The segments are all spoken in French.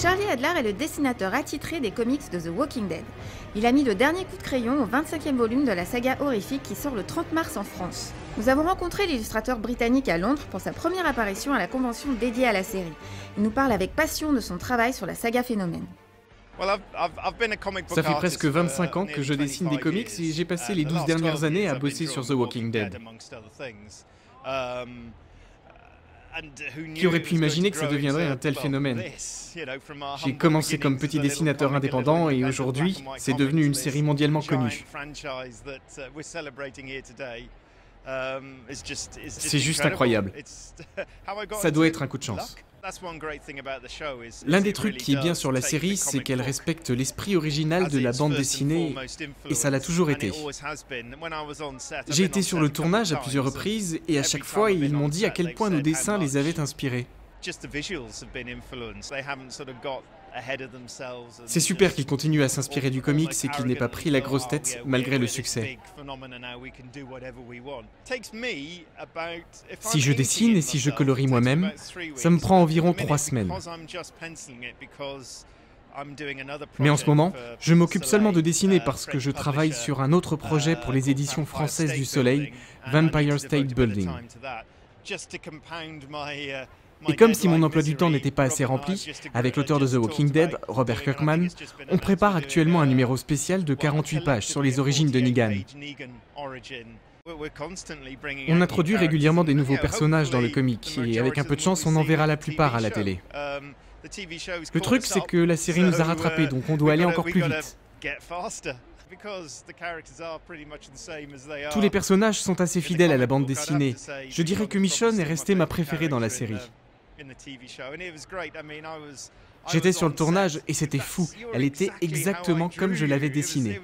Charlie Adler est le dessinateur attitré des comics de The Walking Dead. Il a mis le dernier coup de crayon au 25e volume de la saga horrifique qui sort le 30 mars en France. Nous avons rencontré l'illustrateur britannique à Londres pour sa première apparition à la convention dédiée à la série. Il nous parle avec passion de son travail sur la saga Phénomène. Ça fait presque 25 ans que je dessine des comics et j'ai passé les 12 dernières années à bosser sur The Walking Dead. Qui aurait pu imaginer que ça deviendrait un tel phénomène? J'ai commencé comme petit dessinateur indépendant et aujourd'hui, c'est devenu une série mondialement connue. C'est juste incroyable. Ça doit être un coup de chance. L'un des trucs qui est bien sur la série, c'est qu'elle respecte l'esprit original de la bande dessinée, et ça l'a toujours été. J'ai été sur le tournage à plusieurs reprises, et à chaque fois, ils m'ont dit à quel point nos dessins les avaient inspirés. C'est super qu'il continue à s'inspirer du comics et qu'il n'ait pas pris la grosse tête malgré le succès. Si je dessine et si je colorie moi-même, ça me prend environ 3 semaines. Mais en ce moment, je m'occupe seulement de dessiner parce que je travaille sur un autre projet pour les éditions françaises du Soleil, Vampire State Building. Et comme si mon emploi du temps n'était pas assez rempli, avec l'auteur de The Walking Dead, Robert Kirkman, on prépare actuellement un numéro spécial de 48 pages sur les origines de Negan. On introduit régulièrement des nouveaux personnages dans le comic, et avec un peu de chance, on en verra la plupart à la télé. Le truc, c'est que la série nous a rattrapés, donc on doit aller encore plus vite. Tous les personnages sont assez fidèles à la bande dessinée. Je dirais que Michonne est restée ma préférée dans la série. J'étais sur le tournage et c'était fou. Elle était exactement comme je l'avais dessinée.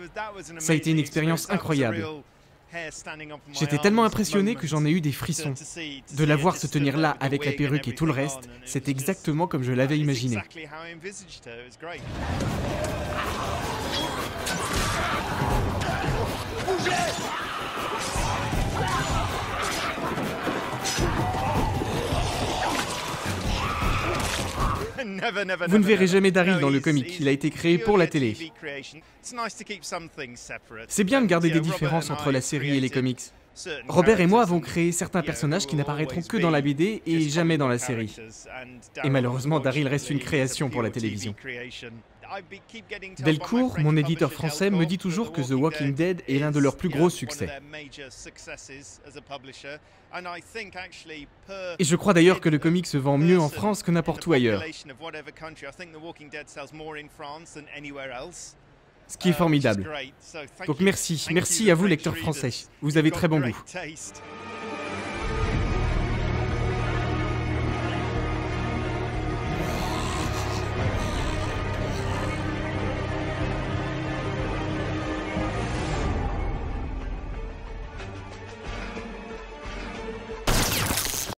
Ça a été une expérience incroyable. J'étais tellement impressionné que j'en ai eu des frissons. De la voir se tenir là avec la perruque et tout le reste, c'est exactement comme je l'avais imaginé. Vous ne verrez jamais Daryl dans le comic, il a été créé pour la télé. C'est bien de garder des différences entre la série et les comics. Robert et moi avons créé certains personnages qui n'apparaîtront que dans la BD et jamais dans la série. Et malheureusement, Daryl reste une création pour la télévision. Delcourt, mon éditeur français, me dit toujours que The Walking Dead est l'un de leurs plus gros succès. Et je crois d'ailleurs que le comic se vend mieux en France que n'importe où ailleurs. Ce qui est formidable. Donc merci à vous lecteurs français, vous avez très bon goût.